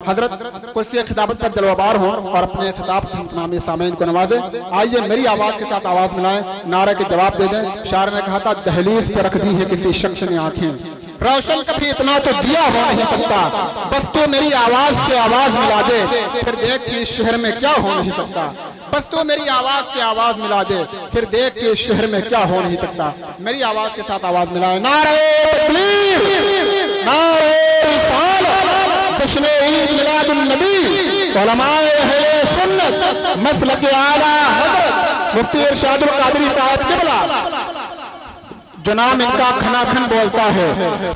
حضرت کرسی خطابت پر جلوہ ہوں اور اپنے خطاب سے تمامی سامعین کو نوازیں. آئیے میری آواز کے ساتھ آواز ملائیں, نعرہ کے جواب دے دیں. شاعر نے کہا تھا دہلیز پہ رکھ دی ہے کسی شخص نے آنکھیں, روشن کبھی اتنا تو دیا ہو نہیں سکتا, بس تو میری آواز سے آواز ملا دے, پھر دیکھ کہ اس شہر میں کیا ہو نہیں سکتا. بس تو میری آواز سے آواز ملا دے, پھر دیکھ کہ اس شہر میں کیا ہو نہیں سکتا. میری آواز کے ساتھ آواز ملائیں. نعرہ تکبیر, نعرہ رسالت, جشن عید میلاد النبی, علماء اہل سنت, مسلک اعلیٰ حضرت مفتی ارشاد القادری صاحب قبلہ. جو نام ان کا کھنا کھن بولتا ہے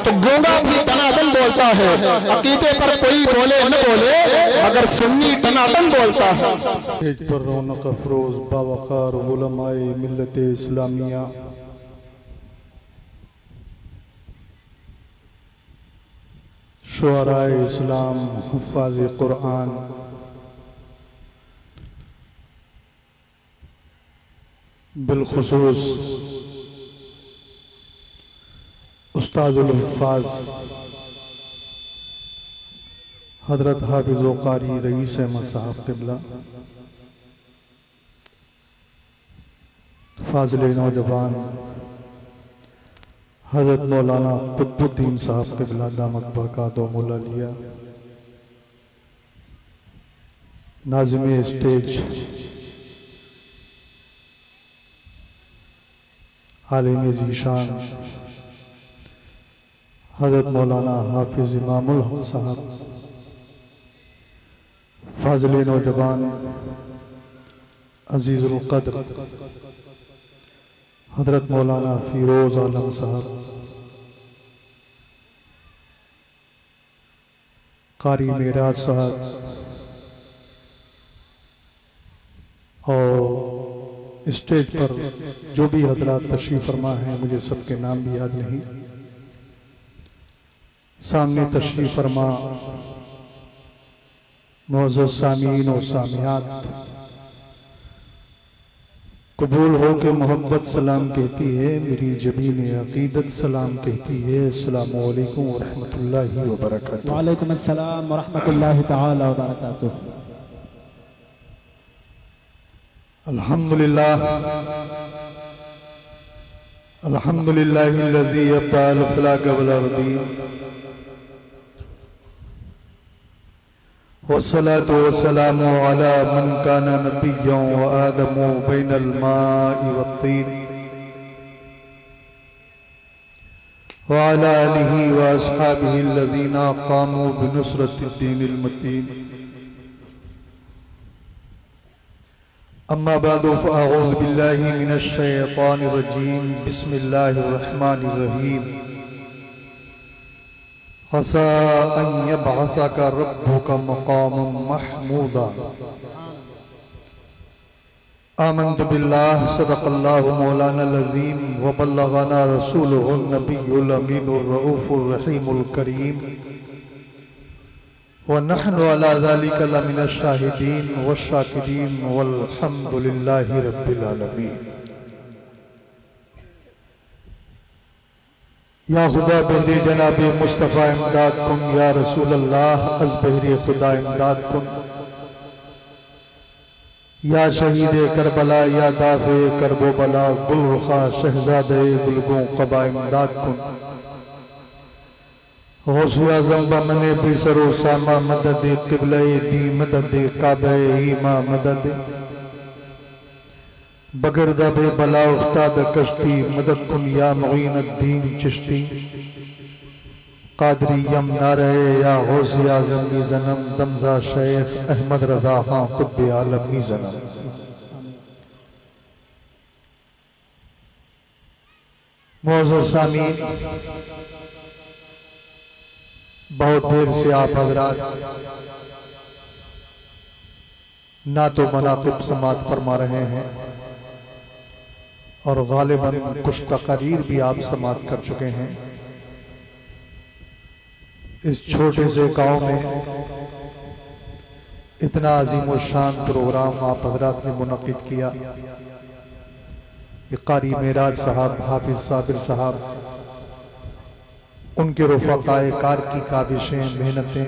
تو گونگا بھی تنادن بولتا ہے. عقیدے پر کوئی بولے نہ بولے مگر سنی تنادن بولتا ہے. ایج پر رونق افروز باوقار علماء ملت اسلامیہ, شعراء اسلام, حفاظ قرآن, بالخصوص استاد الحفاظ حضرت حافظ و قاری رئیس احمد صاحب قبلہ, فاضل نوجوان حضرت مولانا قطب الدین صاحب قبلہ دامت برکاتہم العالیہ, ناظم اسٹیج عالم ذیشان حضرت مولانا حافظ امام الحق صاحب, فاضل نوجوان عزیز القدر حضرت مولانا فیروز عالم صاحب, قاری معراج صاحب, اور اسٹیج پر جو بھی حضرات تشریف فرما ہیں, مجھے سب کے نام بھی یاد نہیں. سامنے تشریف فرما معزز سامعین و سامعات, قبول ہو کے محبت سلام کہتی ہے, میری جبین عقیدت سلام کہتی ہے. السلام علیکم ورحمۃ اللہ وبرکاتہ. وعلیکم السلام ورحمۃ اللہ تعالی وبرکاتہ. الحمدللہ الحمدللہ الذی ابدع الافلاک والارضین, والصلاة والسلام على من كان نبيا وآدم بين الماء والطين, وعلى آله وأصحابه الذين قاموا بنصرة الدين المتين. أما بعد فأعوذ بالله من الشيطان الرجيم. بسم الله الرحمن الرحيم. عسى أن يبعثك ربك مقاما محمودا. آمنت بالله صدق الله مولانا العظيم وبلغنا رسوله النبي الأمين الرؤوف الرحيم الكريم, ونحن على ذلك لمن الشاهدين والشاكرين والحمد لله رب العالمين. یا خدا بہر جناب مصطفیٰ امداد کن, یا رسول اللہ از بہر خدا امداد کن. یا شہید کربلا, یا دافع کرب و بلا, گل رخا شہزاد گلگوں قبا امداد کن. غوث اعظم بمن بسر و ساما مدد قبلہ دی, مدد کعبہ ایما مدد, بگردہ بے بلا افتاد کشتی, مدد کن یا معین الدین چشتی. قادری یم نعرہ یا غوث اعظم می زنم, دمزہ شیخ احمد رضا خان قطب عالم می زنم. معزز سامعین, بہت دیر سے آپ حضرات نعت و مناقب سماعت فرما رہے ہیں, اور غالباً کچھ تقاریر بھی آپ سماعت کر چکے ہیں. اس چھوٹے سے گاؤں میں اتنا عظیم و شان پروگرام آپ حضرات نے منعقد کیا. یہ قاری معراج صاحب, حافظ صابر صاحب, ان کے رفقائے کار کی کاوشیں, محنتیں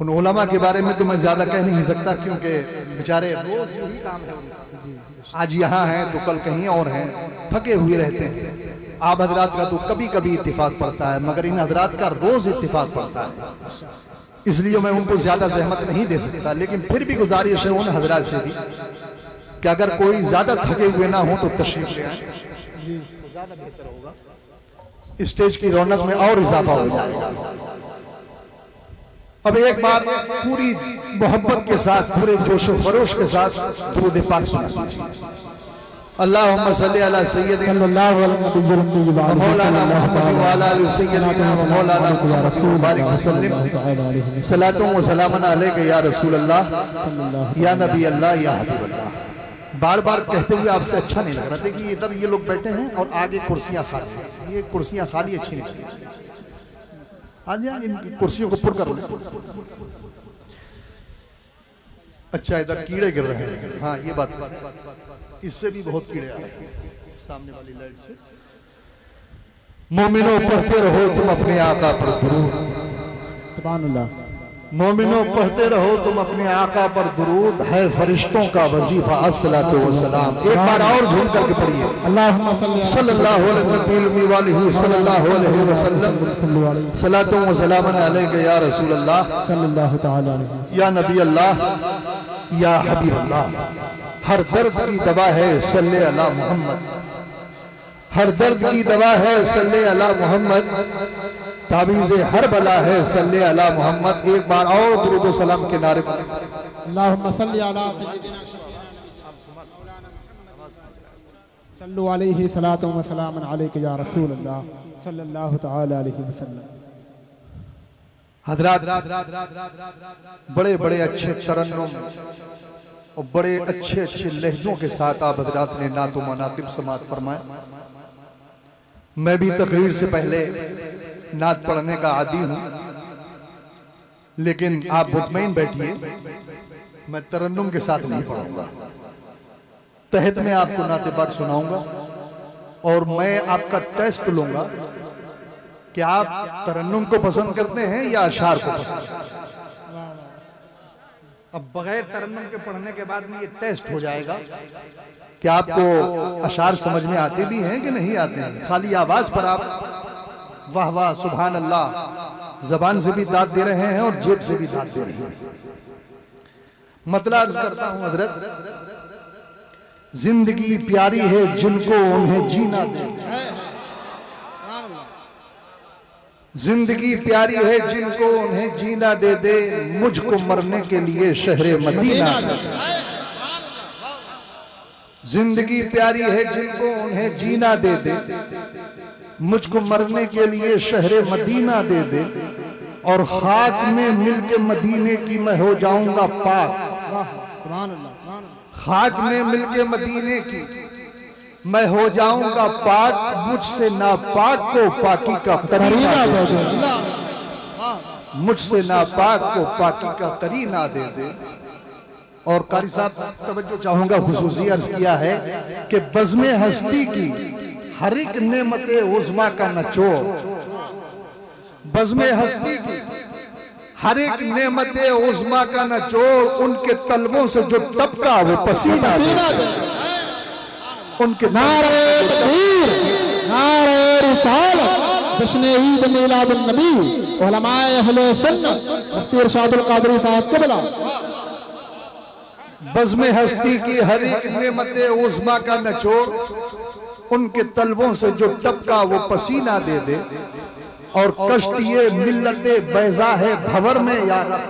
ان علماء کے بارے میں تو میں زیادہ کہہ نہیں سکتا کیونکہ بیچارے روز یہی کام ہے ان کا۔ آج یہاں ہیں تو کل کہیں اور ہیں، تھکے ہوئے رہتے ہیں۔ آپ حضرات کا تو کبھی کبھی اتفاق پڑتا ہے، مگر ان حضرات کا روز اتفاق پڑتا ہے، اس لیے میں ان کو زیادہ زحمت نہیں دے سکتا۔ لیکن پھر بھی گزارش ہے ان حضرات سے بھی کہ اگر کوئی زیادہ تھکے ہوئے نہ ہوں تو تشریف لے آئیں تو زیادہ بہتر ہوگا، اسٹیج کی رونق میں اور اضافہ ہو جائے گا۔ اب ایک بار پوری محبت کے ساتھ، پورے جوش و خروش کے ساتھ درود پاک سنا دیجیے۔ اللہم صلی علی سیدنا صلی اللہ علیہ مولانا محمد وعلا علی سیدنا مولانا محمد مبارک وسلم صلاۃ و سلام علیک یا رسول اللہ یا نبی اللہ یا حبیب اللہ۔ بار بار کہتے ہوئے آپ سے اچھا نہیں لگ رہا۔ دیکھیے ادھر یہ لوگ بیٹھے ہیں اور آگے کرسیاں خالی ہیں، یہ کرسیاں خالی اچھی نہیں لگ رہی۔ آج یہاں ان کرسیوں کو پر کر لیں۔ اچھا ادھر کیڑے گر رہے ہیں، ہاں یہ بات، اس سے بھی بہت کیڑے آ رہے ہیں سامنے والی لائٹ سے۔ مومنوں پڑھتے رہو تم اپنے آقا پر درود، سبحان اللہ۔ مومنوں پڑھتے رہو تم اپنے آقا پر درود، ہے فرشتوں کا وظیفہ الصلاۃ والسلام۔ ایک بار اور جھوم کر کے پڑھیے، اللہم صلی اللہ علیہ وآلہ صلی اللہ علیہ وسلم صلاۃ و سلام علیک یا رسول اللہ صلی اللہ تعالی علیہ وسلم۔ یا نبی اللہ یا حبیب اللہ۔ ہر درد کی دوا ہے صلی اللہ محمد، ہر درد کی دوا ہے صلی اللہ محمد، تعویذ ہر بلا ہے صلی اللہ محمد۔ ایک بار اور درود و سلام کے نعرے پر اللہم صلی علی سیدنا صلو علیہ صلاۃ و سلام علیک یا رسول اللہ صلی اللہ تعالی علیہ وسلم۔ حضرات بڑے بڑے اچھے ترنم اور بڑے اچھے اچھے لہجوں کے ساتھ آپ حضرات نے نعت و مناقب سماعت فرمائے۔ میں بھی تقریر سے پہلے نعت پڑھنے کا عادی ہوں، لیکن آپ مطمئن بیٹھیے میں ترنم کے ساتھ نہیں پڑھوں گا، تحت میں آپ کو نعت پاک سناؤں گا اور میں آپ کا ٹیسٹ لوں گا کہ آپ ترنم کو پسند کرتے ہیں یا اشعار کو پسند کرتے ہیں۔ اب بغیر ترنم کے پڑھنے کے بعد میں یہ ٹیسٹ ہو جائے گا کہ آپ کو اشعار سمجھ میں آتے بھی ہیں کہ نہیں آتے ہیں۔ خالی آواز پر آپ واہ واہ سبحان اللہ زبان سے بھی داد دے رہے ہیں اور جیب سے بھی داد دے رہے ہیں۔ مطلب عرض کرتا ہوں حضرت، زندگی پیاری ہے جن کو انہیں جینا دے، زندگی پیاری ہے جن کو انہیں جینا دے دے، مجھ کو مرنے کے لیے شہر مدینہ دے دے۔ زندگی پیاری ہے جن کو انہیں جینا دے دے، مجھ کو مرنے کے لیے شہر مدینہ دے دے، اور خاک میں مل کے مدینے کی میں ہو جاؤں گا پاک، خاک میں مل کے مدینے کی میں ہو جاؤں گا پاک، مجھ سے ناپاک کو پاکی کا قرینہ دے دے، مجھ سے ناپاک کو پاکی کا قرینہ دے دے۔ اور قاری صاحب توجہ چاہوں گا، خصوصی عرض کیا ہے کہ بزم ہستی کی ہر ایک نعمت عظمیٰ کا نچوڑ، بزم ہستی کی ہر ایک نعمت عظمیٰ کا نچوڑ، ان کے طلبوں سے جو ٹپکا وہ پسینہ دے، ان کے نعرہ تکبیر، نعرہ رسالت، جشن عید میلاد النبی، علماء اہل سنت، مفتی ارشاد القادری صاحب قبلہ۔ بزم ہستی کی ہر ایک نعمت عظمیٰ کا نچوڑ، ان کے طلبوں سے جو ٹپکا وہ پسینہ دے دے، اور کشتی ملت بیضا ہے بھور میں یا رب،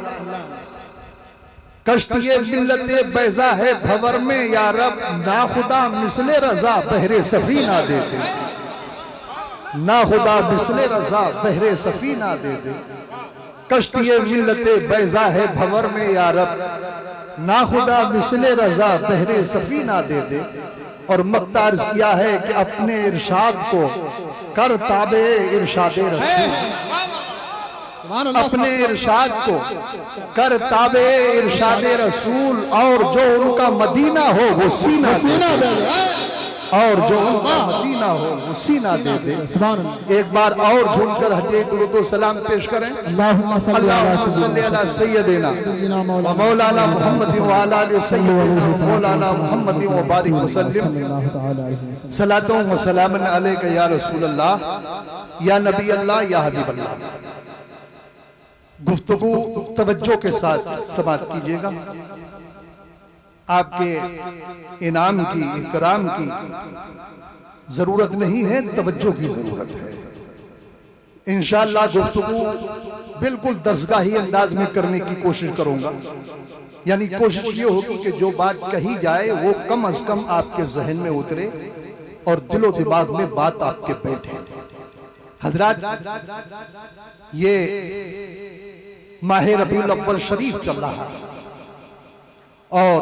کشتی ملت بیضا ہے بھور میں یا رب، نا خدا مثل رضا بحر سفینہ دے دے، نا خدا مثل رضا بحر سفینہ دے دے، کشتی ملت بیضا ہے بھور میں یا رب، نا خدا مثل رضا بحر سفینہ دے دے۔ اور مقطع عرض کیا ہے کہ اپنے ارشاد کو کر تابع ارشاد رسول، اپنے ارشاد کو کر تابع ارشاد رسول، اور جو ان کا مدینہ ہو وہ سینہ دے دے۔ اور جو ان کا مدینہ ہو وہ سینہ دے دے. سبحان اللہ. ایک بار اور جھوم کر ہدیہ درود و سلام پیش کریں. اللہم صلی اللہم صلی علی سیدنا و مولانا محمد و علی آل سیدنا و مولانا محمد و بارک وسلم. صلاتوں و سلام علیک یا رسول اللہ یا نبی اللہ یا حبیب اللہ. گفتگو توجہ کے ساتھ سماعت کیجئے گا. آپ کے انعام کی اکرام کی ضرورت نہیں ہے، توجہ کی ضرورت ہے. انشاءاللہ گفتگو بالکل درسگاہی انداز میں کرنے کی کوشش کروں گا. یعنی کوشش یہ ہوگی کہ جو بات کہی جائے وہ کم از کم آپ کے ذہن میں اترے اور دل و دماغ میں بات آپ کے بیٹھے. حضرات، یہ ماہ ربیع الاول شریف چل رہا ہے اور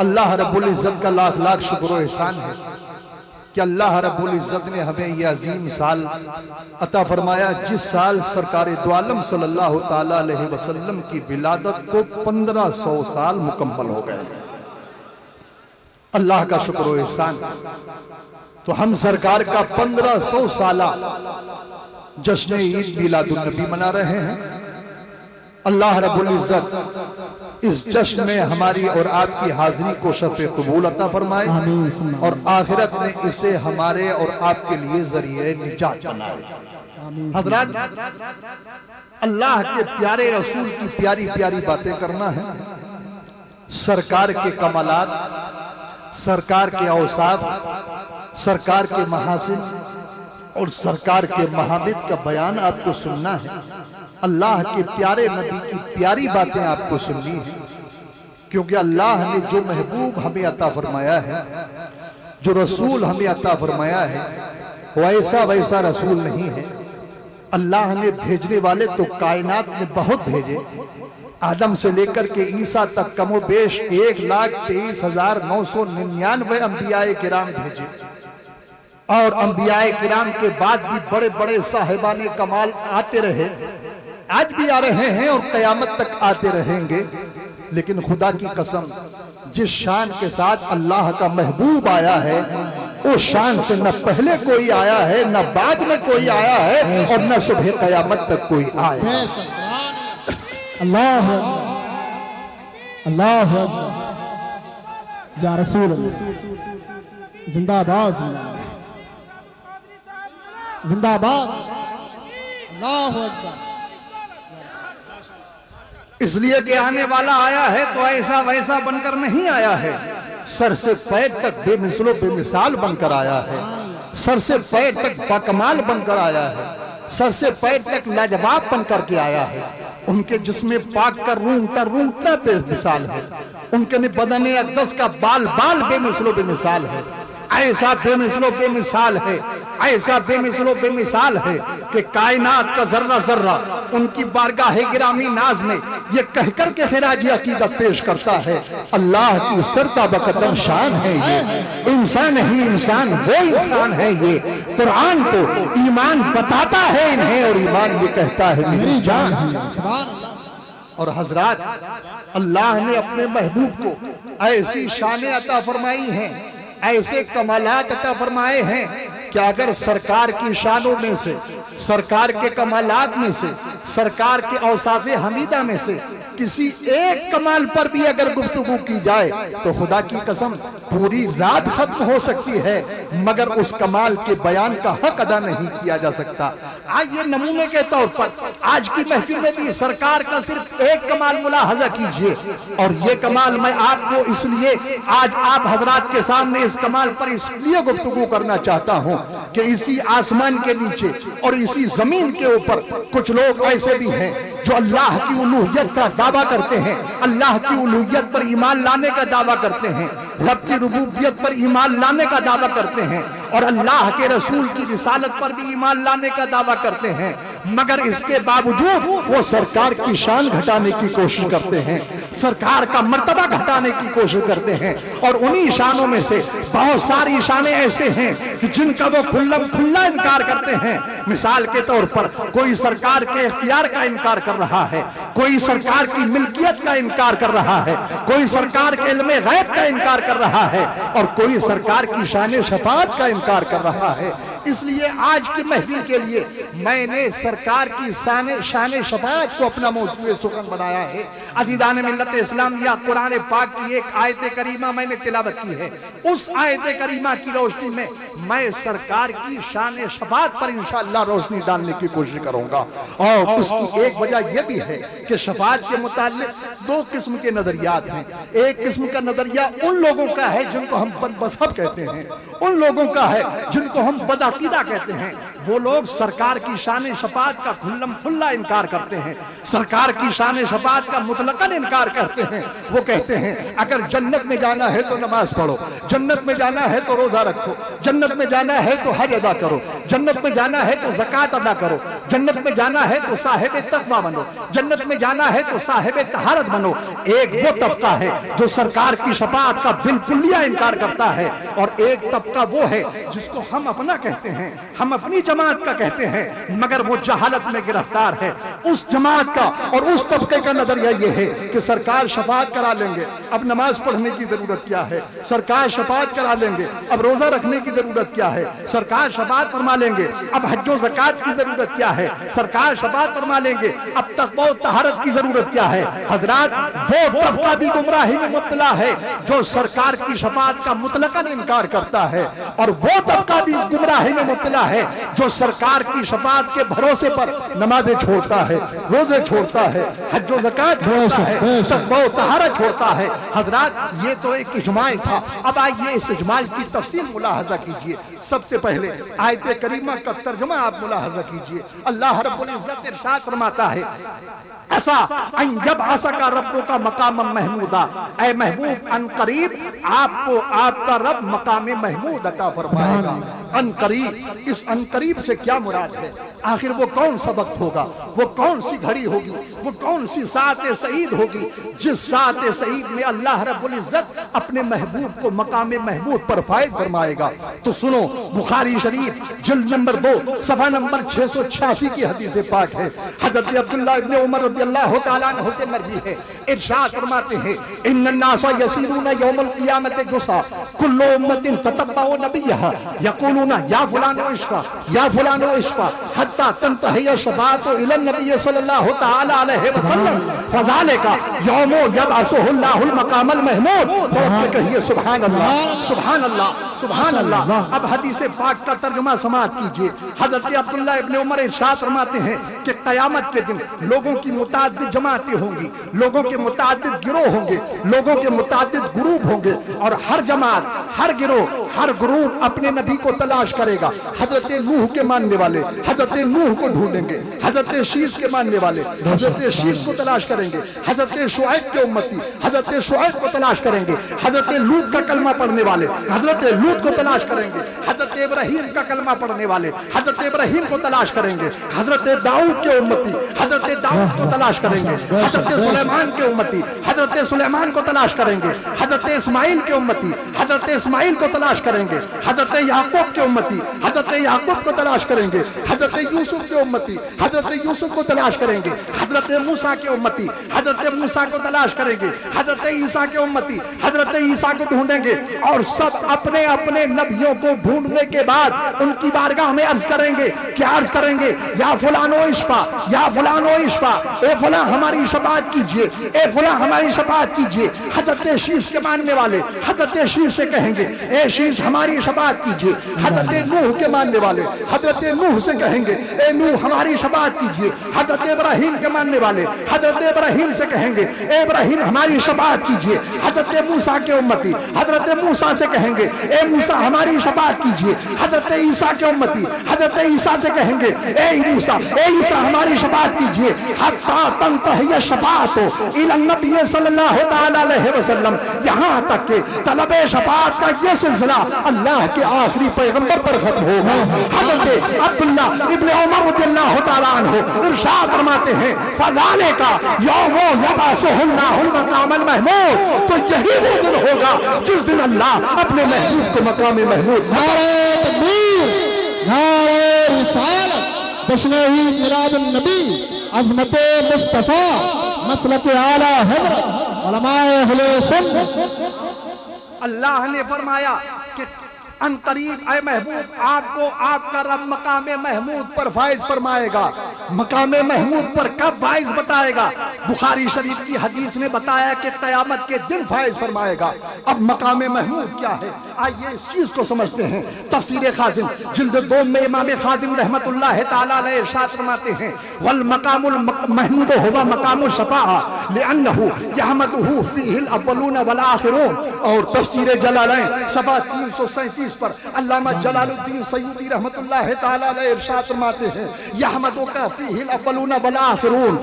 اللہ رب العزت کا لاکھ لاکھ شکر و احسان ہے کہ اللہ رب العزت نے ہمیں یہ عظیم سال عطا فرمایا جس سال سرکار دو عالم صلی اللہ تعالیٰ علیہ وسلم کی ولادت کو 1500 سال مکمل ہو گئے. اللہ کا شکر و احسان. تو ہم سرکار کا 1500 سالہ جشن عید میلاد النبی منا رہے ہیں. اللہ رب العزت اس جشن میں ہماری اور آپ کی حاضری کو شرف قبول عطا فرمائے اور آخرت میں اسے ہمارے اور آپ کے لیے ذریعہ نجات بنائے. حضرات، اللہ کے پیارے رسول کی پیاری پیاری باتیں کرنا ہے. سرکار کے کمالات، سرکار کے اوصاف، سرکار کے محاسن اور سرکار کے محامد کا بیان آپ کو سننا ہے. اللہ کے پیارے نبی کی پیاری باتیں آپ کو سننی ہیں، کیونکہ اللہ نے جو محبوب ہمیں عطا فرمایا ہے، جو رسول ہمیں عطا فرمایا ہے، وہ ایسا ویسا رسول نہیں ہے. اللہ نے بھیجنے والے تو کائنات میں بہت بھیجے. آدم سے لے کر کے عیسیٰ تک کم و بیش 1,23,999 انبیاء کرام بھیجے. اور انبیاء کرام کے بعد بھی بڑے بڑے صاحبان کمال آتے رہے، آج بھی آ رہے ہیں اور قیامت تک آتے رہیں گے. لیکن خدا کی قسم، جس شان کے ساتھ اللہ کا محبوب آیا ہے اس شان سے نہ پہلے کوئی آیا ہے، نہ بعد میں کوئی آیا ہے، اور نہ صبح قیامت تک کوئی آئے. اللہ اللہ یا رسول اللہ. زندہ باد، زندہ باد. اللہ اکبر. اس لیے کہ آنے والا آیا ہے تو ایسا ویسا بن کر نہیں آیا ہے، سر سے پیر تک بے مثل و بے مثال بن کر آیا ہے. سر سے پیر تک باکمال بن کر آیا ہے، سر سے پیر تک لاجواب بن کر کے آیا ہے. ان کے جسم پاک کا رونگٹا بے مثال ہے. ان کے بدن اقدس کا بال بے مثل و بے مثال ہے. ایسا بے مثل و بے مثال ہے، ایسا بے مثل و بے مثال ہے کہ کائنات کا ذرہ ذرہ ان کی بارگاہ گرامی ناز میں یہ کہہ کر کے خراج عقیدت پیش کرتا ہے، اللہ کی سرتا بقدم شان ہے یہ. انسان ہی انسان، وہ انسان ہے یہ. قرآن تو ایمان بتاتا ہے انہیں اور ایمان یہ کہتا ہے میری جان. اور حضرات، اللہ نے اپنے محبوب کو ایسی شانیں عطا فرمائی ہیں، ایسے کمالات عطا فرمائے ہیں کہ اگر سرکار کی شانوں میں سے، سرکار کے کمالات میں سے، سرکار کے اوصاف حمیدہ میں سے کسی ایک کمال پر بھی اگر گفتگو کی جائے تو خدا کی قسم پوری رات ختم ہو سکتی ہے، مگر اس کمال کے بیان کا حق ادا نہیں کیا جا سکتا. آج یہ نمونے کے طور پر آج کی محفل میں بھی سرکار کا صرف ایک کمال ملاحظہ کیجئے، اور یہ کمال میں آپ کو اس لیے آج آپ حضرات کے سامنے اس کمال پر اس لیے گفتگو کرنا چاہتا ہوں کہ اسی آسمان کے نیچے اور اسی زمین کے اوپر کچھ لوگ ایسے بھی ہیں جو اللہ کی الوہیت کا دعویٰ کرتے ہیں، اللہ کی الوہیت پر ایمان لانے کا دعویٰ کرتے ہیں، رب کی ربوبیت پر ایمان لانے کا دعویٰ کرتے ہیں، اور اللہ کے رسول کی رسالت پر بھی ایمان لانے کا دعویٰ کرتے ہیں. مگر اس کے باوجود وہ سرکار کی شان گھٹانے کی کوشش کرتے ہیں، سرکار کا مرتبہ گھٹانے کی کوشش کرتے ہیں، اور انہی شانوں میں سے بہت ساری شانیں ایسے ہیں جن کا وہ کھلا انکار کرتے ہیں۔ مثال کے طور پر کوئی سرکار کے اختیار کا انکار کر رہا ہے، کوئی سرکار کی ملکیت کا انکار کر رہا ہے، کوئی سرکار کے علم غیب کا انکار کر رہا ہے، اور کوئی سرکار کی شان شفاعت کا انکار کر رہا ہے۔ اس لیے آج کی محفل کے لیے میں نے سرکار کی شان شفاعت کو اپنا موضوع سخن بنایا ہے۔ عزیزان ملت اسلامیہ، قرآن پاک کی ایک آیت کریمہ میں نے تلاوت کی ہے، اس آیت کریمہ کی روشنی میں میں سرکار کی شان شفاعت پر انشاءاللہ روشنی ڈالنے کی کوشش کروں گا۔ اور اس کی ایک وجہ یہ بھی ہے کہ شفاعت کے متعلق دو قسم کے نظریات ہیں۔ ایک قسم کا نظریہ ان لوگوں کا ہے جن کو ہم بد مذہب کہتے ہیں، ان لوگوں کا ہے جن کو ہم بد عقیدہ کہتے ہیں۔ وہ لوگ سرکار کی شان شفاعت کا کھلا انکار کرتے ہیں، سرکار کی شان شفاعت کا مطلقاً انکار کرتے ہیں۔ وہ کہتے ہیں اگر جنت میں جانا ہے تو نماز پڑھو، جنت میں جانا ہے تو روزہ رکھو، جنت میں جانا ہے تو حج ادا کرو، جنت میں جانا ہے تو زکوٰۃ ادا کرو، جنت میں جانا ہے تو صاحب تقویٰ بنو، جنت میں جانا ہے تو صاحب طہارت بنو۔ ایک وہ طبقہ ہے جو سرکار کی شفاعت کا بالکلیہ انکار کرتا ہے، اور ایک طبقہ وہ ہے جس کو ہم اپنا کہتے ہیں، ہم اپنی جماعت کا کہتے ہیں، مگر وہ جہالت میں گرفتار ہے۔ اس جماعت کا اور اس طبقے کا نظریہ یہ ہے کہ سرکار شفاعت کرا لیں گے، اب نماز پڑھنے کی ضرورت کیا ہے، سرکار شفاعت کرا لیں گے، اب روزہ رکھنے کی ضرورت کیا ہے، سرکار شفاعت فرما لیں گے، اب حج و زکوٰۃ کی ضرورت کیا ہے، سرکار شفاعت فرما لیں گے، اب تقویٰ و طہارت کی ضرورت کیا ہے۔ حضرات، وہ طبقہ بھی گمراہی میں مبتلا ہے جو سرکار کی شفاعت کا مطلقاً انکار کرتا ہے، اور وہ طبقہ بھی گمراہی میں مبتلا ہے جو سرکار کی شفاعت کے بھروسے پر نمازیں چھوڑتا ہے، روزے چھوڑتا ہے، حج و زکوٰۃ چھوڑتا ہے، تقویٰ و طہارت چھوڑتا ہے۔ حضرات، یہ تو ایک اجماع تھا، اب آئیے اس اجماع کی تفصیل ملاحظہ کیجئے۔ سب سے پہلے آیت کریمہ کا ترجمہ آپ ملاحظہ کیجئے۔ اللہ رب العزت ارشاد فرماتا ہے ایسا ان یبعثک ربک مقاما محمودا، اے محبوب ان قریب آپ کو آپ کا رب مقام محمود عطا فرمائے گا۔ ان قریب، اس ان قریب سے کیا مراد ہے؟ آخر وہ کون سا وقت ہوگا، وہ کون سی گھڑی ہوگی، وہ کون سی ساعت سعید ہوگی جس ساعت سعید میں اللہ رب العزت اپنے محبوب کو مقام محمود پر فائز فرمائے گا؟ تو سنو، بخاری شریف جلد نمبر 2 صفحہ نمبر 686 کی حدیث پاک ہے، حضرت عبداللہ ابن عمر رضی اللہ تعالیٰ عنہ سے مروی ہے۔ ارشاد فرماتے ہیں ان الناس یسیرون یوم القیامت جثا کل امت تتبع نبیہا یقولون یا فلان اشفع یا فلان اشفع حتی تنتہی الشفاعت الی النبی صلی اللہ تعالی علیہ وسلم فذالک یوم یبعثہ اللہ المقام المحمود۔ تو کہیے سبحان اللہ، سبحان اللہ، سبحان اللہ۔ اب حدیث پاک کا ترجمہ سماعت کیجئے۔ حضرت عبداللہ ابن عمر ارشاد فرماتے ہیں کہ قیامت کے دن لوگوں کی متعدد جماعتیں ہوں گی، لوگوں کے متعدد گروہ ہوں گے، لوگوں کے متعدد گروپ ہوں گے، اور ہر جماعت، ہر گروہ، ہر گروپ اپنے نبی کو تلاش کرے گا۔ حضرت نوح کے ماننے والے حضرت نوح کو ڈھونڈیں گے، حضرت شیس کے ماننے والے حضرت شیس کو تلاش کریں گے، حضرت شعیب کے امتی حضرت شعیب کو تلاش کریں گے، حضرت لوط کا کلمہ پڑھنے والے حضرت لوط کو تلاش کریں گے، حضرت ابراہیم کا کلمہ پڑھنے والے حضرت ابراہیم کو تلاش کریں گے، حضرت داؤد کے امتی حضرت داؤد کو تلاش کریں گے، حضرت سلیمان کے امتی حضرت سلیمان کو تلاش کریں گے، حضرت اسماعیل کے امتی حضرت اسماعیل کو تلاش کریں گے، حضرت یعقوب کے امتی حضرت یعقوب کو تلاش کریں گے، حضرت یوسف کے امتی حضرت یوسف کو تلاش کریں گے، حضرت موسیٰ کے امتی حضرت موسیٰ کو تلاش کریں گے، حضرت عیسیٰ کے امتی حضرت عیسیٰ کو ڈھونڈیں گے، اور سب اپنے اپنے نبیوں کو ڈھونڈنے کے بعد ان کی بارگاہ میں عرض کریں گے۔ کیا عرض کریں گے؟ یا فلان و اشفع، یا فلان و اشفع، اے فلاں ہماری شفاعت کیجئے، اے فلاں ہماری شفاعت کیجئے۔ حضرت شیس کے ماننے والے حضرت شیس سے کہیں گے اے شیس ہماری شفاعت کیجئے۔ حضرت نوح کے ماننے والے حضرت نوح سے کہیں گے اے نوح ہماری شفاعت کیجئے۔ حضرت ابراہیم کے ماننے والے حضرت ابراہیم سے کہیں گے اے ابراہیم ہماری شفاعت کیجئے۔ حضرت موسیٰ کے امتی حضرت موسیٰ سے کہیں گے اے موسیٰ ہماری شفاعت کیجئے۔ حضرت عیسیٰ کے امتی حضرت عیسیٰ سے کہیں گے اے موسیٰ ہماری شفاعت کیجئے حتی تنتہی شفاعت الی النبی صلی اللہ تعالی علیہ وسلم، یہاں تک کہ طلب شفاعت کا یہ سلسلہ اللہ کے آخری پیغمبر پر ختم ہوگا۔ حضرت عبداللہ ابن عمر رضی اللہ تعالیٰ عنہ ارشاد فرماتے ہیں فَذَلِكَ يَوْمُ يَبْعَثُهُ اللَّهُ الْمَقَامَ الْمَحْمُودَ، تو یہی وہ دن ہوگا جس دن اللہ اپنے محبوب کو مقام محمود۔ نعرہ تکبیر، نعرہ رسالت، جشن عید میلاد النبی، عظمت مصطفیٰ، مسلک اعلیٰ حضرت علماء اہل سنت۔ اللہ نے فرمایا کہ ان قریب اے محبوب آپ کو آپ کا رب مقام محمود پر فائز فرمائے گا۔ مقام محمود پر کب فائز بتائے گا؟ بخاری شریف کی حدیث نے بتایا کہ قیامت کے دن فائز فرمائے گا۔ اب مقام محمود کیا ہے؟ آئیے اس چیز کو سمجھتے ہیں۔ تفسیر خازن جلد 2 میں امام خازن رحمت اللہ تعالی علیہ ارشاد فرماتے ہیں والمقام المحمود هو مقام الشفاعہ لأنه يحمده فيه الاولون والآخرون۔ اور تفسیر جلالین صفحہ 337 پر علامہ جلال الدین سیوطی رحمت اللہ تعالی علیہ ارشاد فرماتے ہیں یحمدک فیہ الاولون والآخرون،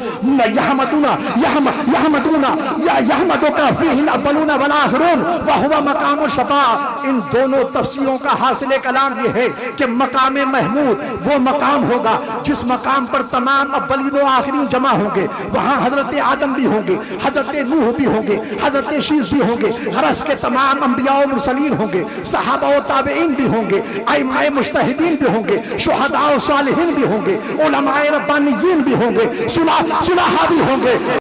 یحمدک فیہ الاولون والآخرون وہو مقام الشفاعہ۔ ان دونوں تفسیروں کا حاصل کلام یہ ہے کہ مقام محمود وہ مقام ہوگا جس مقام پر تمام اولین و آخرین جمع ہوں گے۔ وہاں حضرت آدم بھی ہوں گے، حضرت نوح بھی ہوں گے، حضرت شیس بھی ہوں گے، غرض کے تمام انبیاء و مرسلین ہوں گے، صحابہ و تابعین بھی ہوں گے، ائمہ مجتہدین بھی ہوں گے، شہداء و صالحین بھی ہوں گے، علماء ربانیین بھی ہوں گے، صلحاء بھی ہوں گے۔